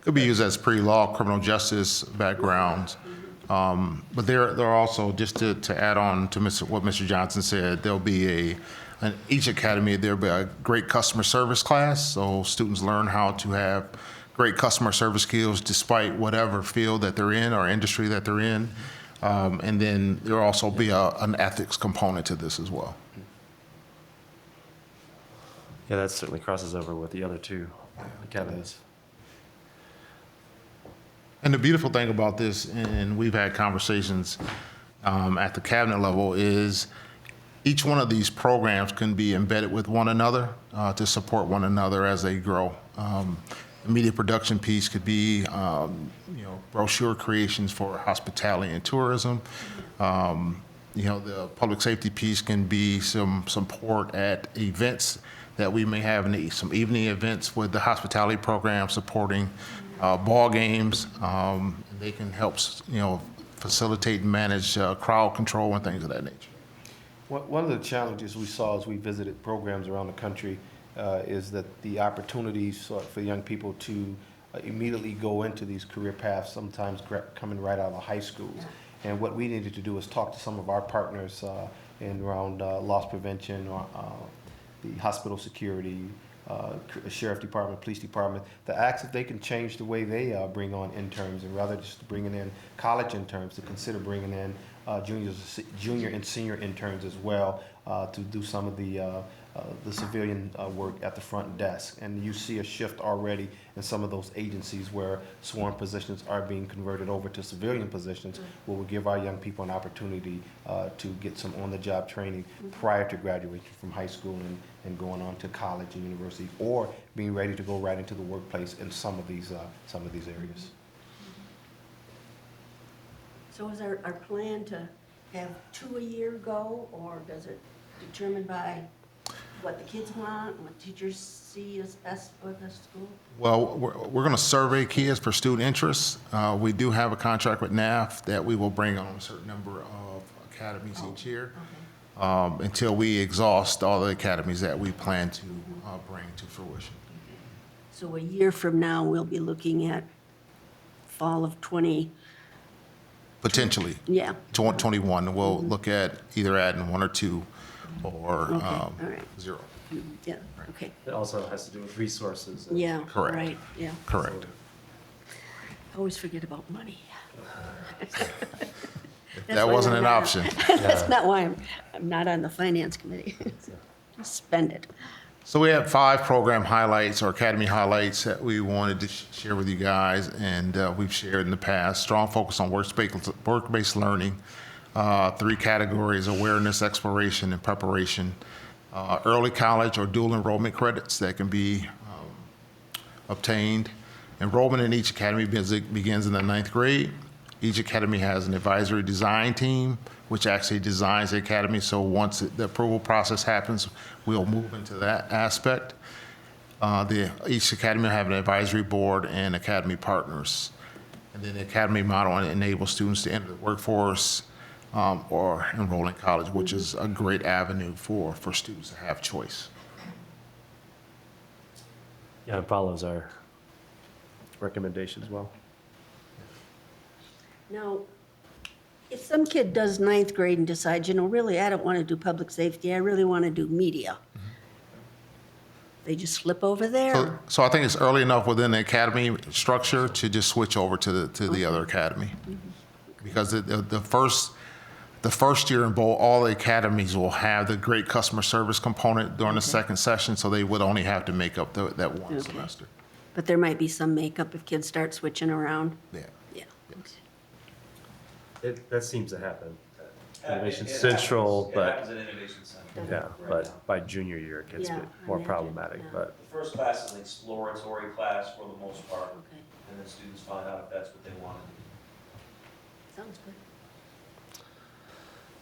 Could be used as pre-law criminal justice backgrounds. But there are also, just to add on to what Mr. Johnson said, there'll be in each academy, there'll be a great customer service class. So students learn how to have great customer service skills despite whatever field that they're in or industry that they're in. And then there'll also be an ethics component to this as well. Yeah, that certainly crosses over with the other two academies. And the beautiful thing about this, and we've had conversations at the cabinet level, is each one of these programs can be embedded with one another to support one another as they grow. The media production piece could be, brochure creations for hospitality and tourism. the public safety piece can be some support at events that we may have, some evening events with the hospitality program supporting ball games. They can help, facilitate and manage crowd control and things of that nature. One of the challenges we saw as we visited programs around the country is that the opportunities for young people to immediately go into these career paths, sometimes coming right out of high schools. And what we needed to do is talk to some of our partners in around loss prevention, or the hospital security, sheriff department, police department, to ask if they can change the way they bring on interns, and rather just bringing in college interns, to consider bringing in junior and senior interns as well, to do some of the civilian work at the front desk. And you see a shift already in some of those agencies where sworn positions are being converted over to civilian positions, where we give our young people an opportunity to get some on-the-job training prior to graduation from high school and going on to college and university, or being ready to go right into the workplace in some of these areas. So is our plan to have 2 a year go, or does it determine by what the kids want, what teachers see as best for the school? Well, we're going to survey kids for student interests. We do have a contract with NAF that we will bring on a certain number of academies each year, until we exhaust all the academies that we plan to bring to fruition. So a year from now, we'll be looking at fall of 20. Potentially. Yeah. 21, we'll look at either adding 1 or 2 or All right. 0. Yeah, okay. It also has to do with resources. Yeah, Correct. right, yeah. Correct. I always forget about money. That wasn't an option. That's not why I'm not on the finance committee. Spend it. So we have 5 program highlights or academy highlights that we wanted to share with you guys, and we've shared in the past. Strong focus on work-based learning. 3 categories: awareness, exploration, and preparation. Early college or dual enrollment credits that can be obtained. Enrollment in each academy begins in the 9th grade. Each academy has an advisory design team, which actually designs the academy. So once the approval process happens, we'll move into that aspect. Each academy will have an advisory board and academy partners. And then the academy model enables students to enter the workforce or enroll in college, which is a great avenue for students to have choice. Yeah, it follows our recommendations well. Now, if some kid does 9th grade and decides, really, I don't want to do public safety, I really want to do media, they just flip over there? So I think it's early enough within the academy structure to just switch over to the other academy. Because the first year in both, all the academies will have the great customer service component during the second session, so they would only have to make up that one semester. But there might be some makeup if kids start switching around? Yeah. Yeah. That seems to happen at Innovation It Central, happens. It but, happens at Innovation Center. yeah, but by junior year, it gets a Yeah, bit more I imagine, problematic, yeah. but. The first class is an exploratory class for the most part, Okay, and then students find out if that's what they want to do. sounds good.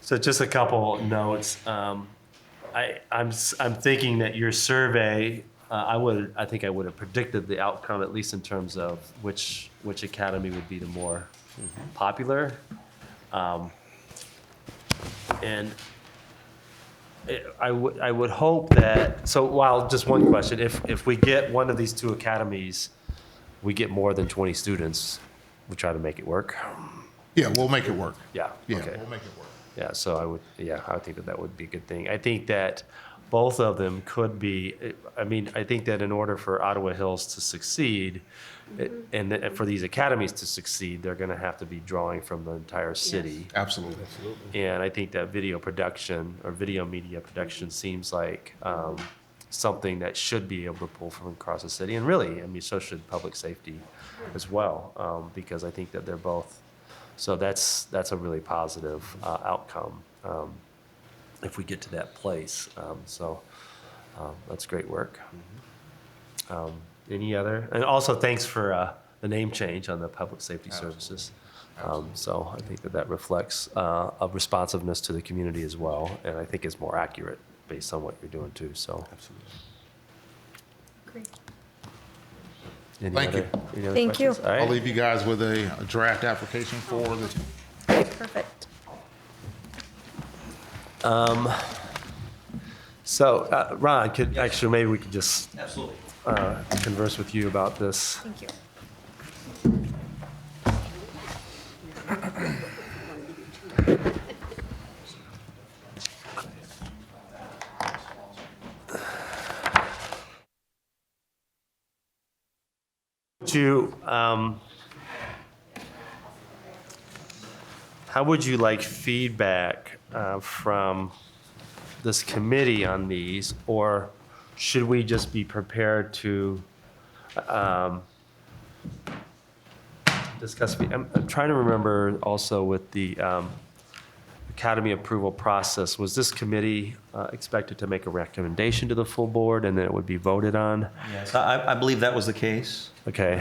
So just a couple notes. I'm thinking that your survey, I think I would have predicted the outcome, at least in terms of which academy would be the more popular. And I would hope that, so while, just one question, if we get one of these 2 academies, we get more than 20 students, we try to make it work. Yeah, we'll make it work. Yeah, Yeah, okay. we'll make it work. Yeah, so I would think that would be a good thing. I think that both of them could be, I think that in order for Ottawa Hills to succeed, and for these academies to succeed, they're gonna have to be drawing from the entire city. Absolutely. And I think that video production or video media production seems like something that should be able to pull from across the city. And really, so should public safety as well, because I think that they're both, so that's a really positive outcome if we get to that place. That's great work. Any other? And also, thanks for the name change on the public safety services. So I think that that reflects a responsiveness to the community as well, and I think is more accurate based on what you're doing too, so. Absolutely. Great. Thank you. Any other Thank you. questions? All right. I'll leave you guys with a draft application for the Perfect. So, Ron, actually, maybe we could just Absolutely. converse with you about this. Thank you. How would you like feedback from this committee on these, or should we just be prepared to discuss? I'm trying to remember also with the academy approval process, was this committee expected to make a recommendation to the full board and then it would be voted on? Yes, I believe that was the case. Okay.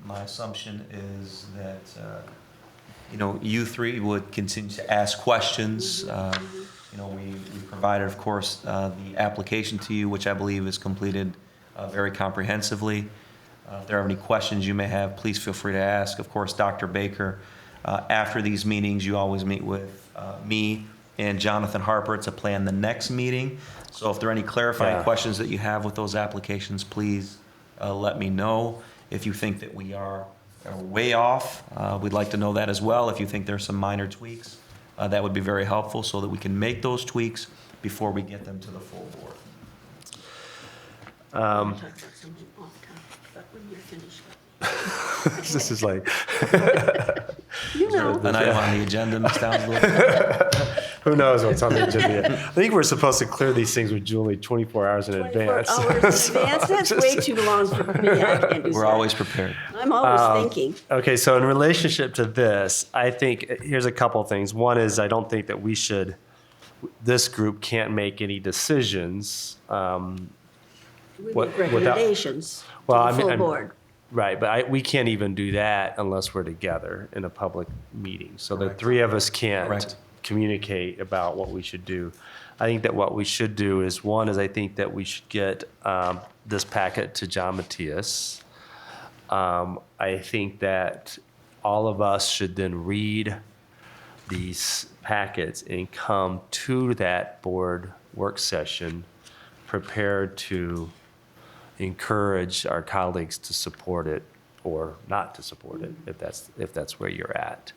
My assumption is that, you three would continue to ask questions. We provided, of course, the application to you, which I believe is completed very comprehensively. If there are any questions you may have, please feel free to ask. Of course, Dr. Baker, after these meetings, you always meet with me and Jonathan Harper to plan the next meeting. So if there are any clarifying questions that you have with those applications, please let me know. If you think that we are way off, we'd like to know that as well. If you think there's some minor tweaks, that would be very helpful so that we can make those tweaks before we get them to the full board. Talk about something off topic, but when you're finished. This is like, You know. An item on the agenda, Ms. Townsend? who knows what's on the agenda yet. I think we're supposed to clear these things with Julie 24 hours in 24 advance. hours in advance, that's way too long for me, I can't do that. We're always prepared. I'm always thinking. Okay, so in relationship to this, I think, here's a couple of things. One is I don't think that this group can't make any decisions. We What- make without- recommendations to Well, the full I'm- board. Right, but we can't even do that unless we're together in a public meeting. So the three of us can't Correct. communicate about what we should do. I think that what we should do is, one is I think that we should get this packet to John Matthias. I think that all of us should then read these packets and come to that board work session prepared to encourage our colleagues to support it or not to support it, if that's where you're at.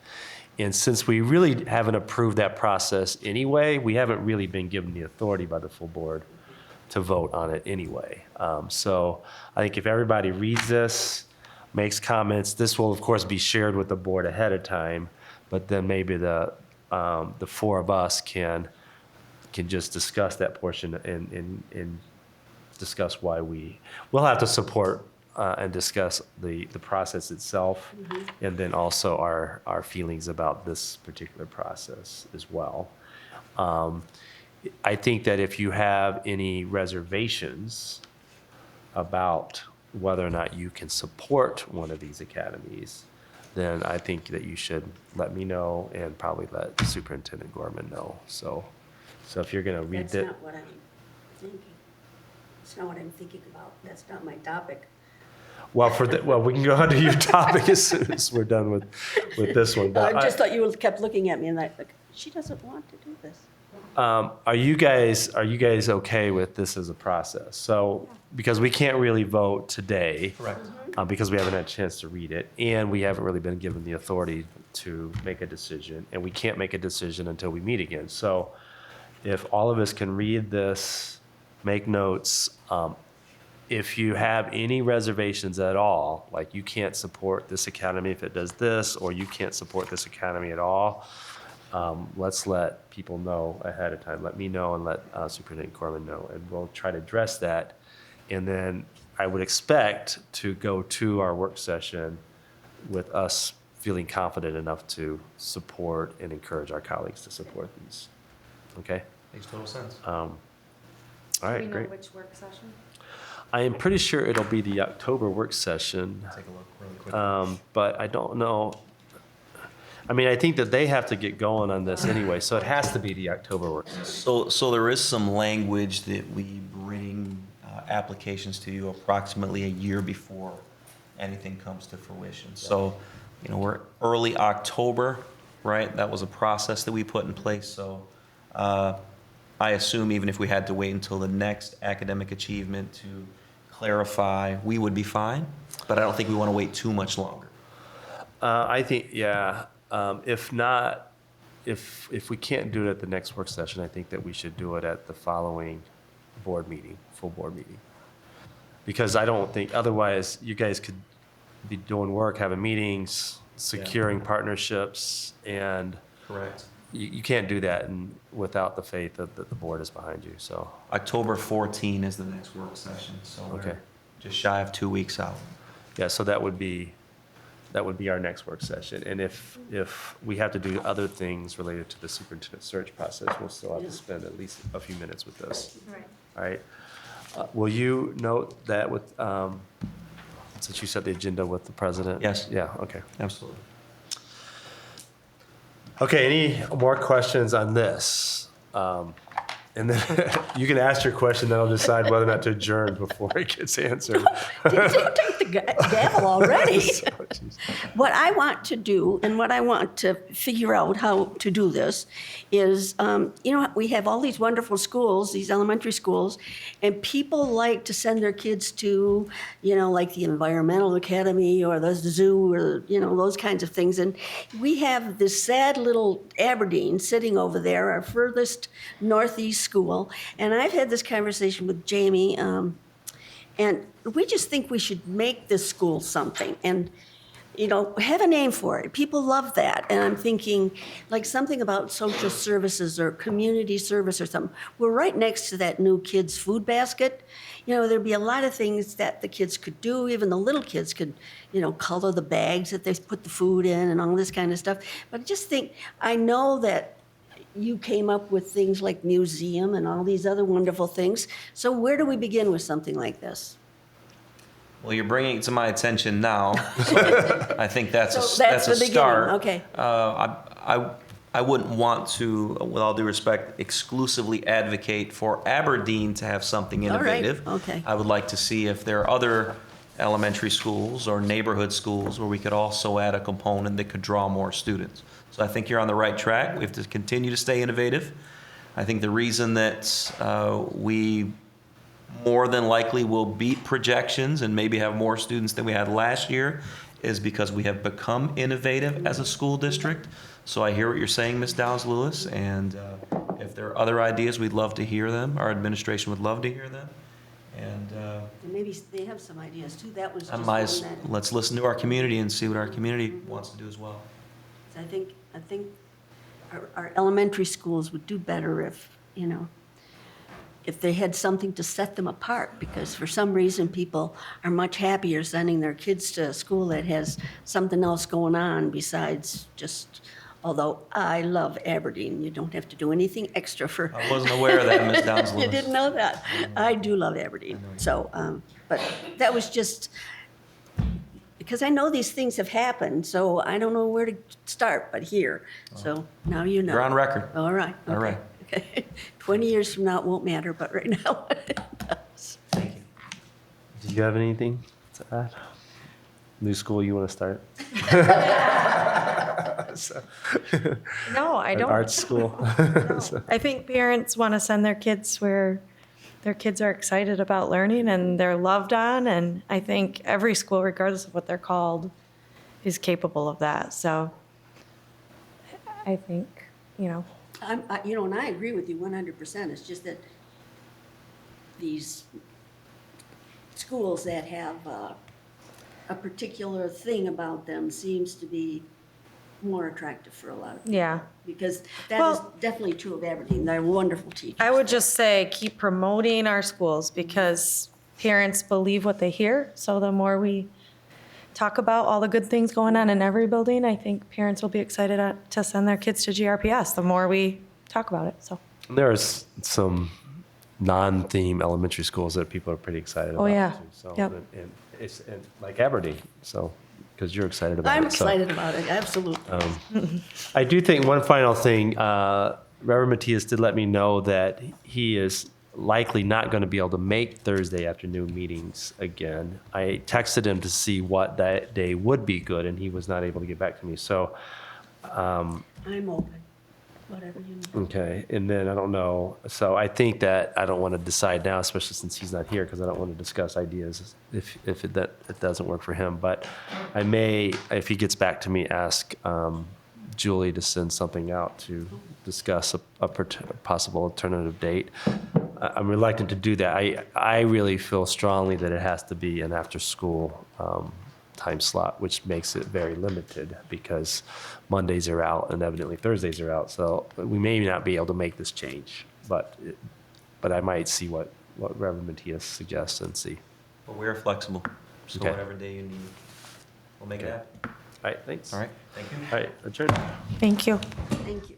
And since we really haven't approved that process anyway, we haven't really been given the authority by the full board to vote on it anyway. So I think if everybody reads this, makes comments, this will of course be shared with the board ahead of time, but then maybe the four of us can just discuss that portion and discuss why we'll have to support and discuss the process itself, and then also our feelings about this particular process as well. I think that if you have any reservations about whether or not you can support one of these academies, then I think that you should let me know and probably let Superintendent Gorman know. So if you're going to read That's it. not what I'm thinking. That's not what I'm thinking about. That's not my topic. Well, we can go on to your topic as soon as we're done with this one. But I just thought you kept looking at me and like, she doesn't want to do this. are you guys okay with this as a process? So, because we can't really vote today. Correct. Because we haven't had a chance to read it, and we haven't really been given the authority to make a decision, and we can't make a decision until we meet again. So, if all of us can read this, make notes, if you have any reservations at all, like you can't support this academy if it does this, or you can't support this academy at all, let's let people know ahead of time. Let me know and let Superintendent Corman know, and we'll try to address that. And then I would expect to go to our work session with us feeling confident enough to support and encourage our colleagues to support these. Okay? Makes total sense. All right, great. Which work session? I am pretty sure it'll be the October work session, Take a look really quick. but I don't know. I mean, I think that they have to get going on this anyway, so it has to be the October work session. So there is some language that we bring applications to you approximately a year before anything comes to fruition. So, you know, we're early October, right? That was a process that we put in place. So I assume even if we had to wait until the next academic achievement to clarify, we would be fine. But I don't think we want to wait too much longer. I think, yeah, if not, if we can't do it at the next work session, I think that we should do it at the following board meeting, full board meeting. Because I don't think, otherwise, you guys could be doing work, having meetings, securing partnerships, and Correct. you can't do that without the faith that the board is behind you, so. October 14 is the next work session, so Okay. we're just shy of 2 weeks out. Yeah, so that would be our next work session. And if we have to do other things related to the superintendent search process, we'll still have to spend at least a few minutes with this. Right. All right. Will you note that with, since you set the agenda with the president? Yes. Yeah, okay. Absolutely. Okay, any more questions on this? And then you can ask your question, then I'll decide whether or not to adjourn before it gets answered. Take the gavel already. Oh, geez. What I want to do, and what I want to figure out how to do this, is, we have all these wonderful schools, these elementary schools, and people like to send their kids to, like the Environmental Academy or the zoo or, those kinds of things. And we have this sad little Aberdeen sitting over there, our furthest northeast school. And I've had this conversation with Jamie, and we just think we should make this school something and, have a name for it. People love that. And I'm thinking like something about social services or community service or something. We're right next to that new kids' food basket. There'd be a lot of things that the kids could do. Even the little kids could, color the bags that they put the food in and all this kind of stuff. But I just think, I know that you came up with things like museum and all these other wonderful things. So where do we begin with something like this? Well, you're bringing it to my attention now. So I think that's So a that's the beginning, start. okay. I wouldn't want to, with all due respect, exclusively advocate for Aberdeen to have something All right, innovative. okay. I would like to see if there are other elementary schools or neighborhood schools where we could also add a component that could draw more students. So I think you're on the right track. We have to continue to stay innovative. I think the reason that we more than likely will beat projections and maybe have more students than we had last year is because we have become innovative as a school district. So I hear what you're saying, Ms. Downs-Lewis, and if there are other ideas, we'd love to hear them. Our administration would love to hear them. And And maybe they have some ideas too. That was I just might, one that, let's listen to our community and see what our community wants to do as well. I think our elementary schools would do better if they had something to set them apart, because for some reason people are much happier sending their kids to a school that has something else going on besides just, although I love Aberdeen, you don't have to do anything extra for. I wasn't aware of that, Ms. Downs-Lewis. You didn't know that? I do love Aberdeen, so, but that was just, because I know these things have happened, so I don't know where to start but here. So now you know. You're on record. All right. All okay, right. Okay. 20 years from now, it won't matter, but right now it does. Thank you. Do you have anything to add? New school you want to start? No, I An don't. art school? I think parents want to send their kids where their kids are excited about learning and they're loved on. And I think every school, regardless of what they're called, is capable of that. So I think, And I agree with you 100%. It's just that these schools that have a particular thing about them seems to be more attractive for a lot of people. yeah. Because that is Well- definitely true of Aberdeen. They're wonderful teachers. I would just say keep promoting our schools because parents believe what they hear. So the more we talk about all the good things going on in every building, I think parents will be excited to send their kids to GRPS the more we talk about it. So. There's some non-theme elementary schools that people are pretty excited about. Oh, yeah. Too, so, Yep. and it's like Aberdeen. So because you're excited about it. I'm so. excited about it, absolutely. I do think one final thing, Reverend Matias did let me know that he is likely not going to be able to make Thursday afternoon meetings again. I texted him to see what that day would be good, and he was not able to get back to me. So, I'm open, whatever you need. okay, and then I don't know. So I think that I don't want to decide now, especially since he's not here, because I don't want to discuss ideas if it doesn't work for him. But I may, if he gets back to me, ask Julie to send something out to discuss a possible alternative date. I'm reluctant to do that. I really feel strongly that it has to be an after-school time slot, which makes it very limited because Mondays are out and evidently Thursdays are out. So we may not be able to make this change, but I might see what Reverend Matias suggests and see. But we're flexible, so Okay. whatever day you need, we'll make it happen. All right, thanks. All right, thank you. All right, adjourned. Thank you. Thank you.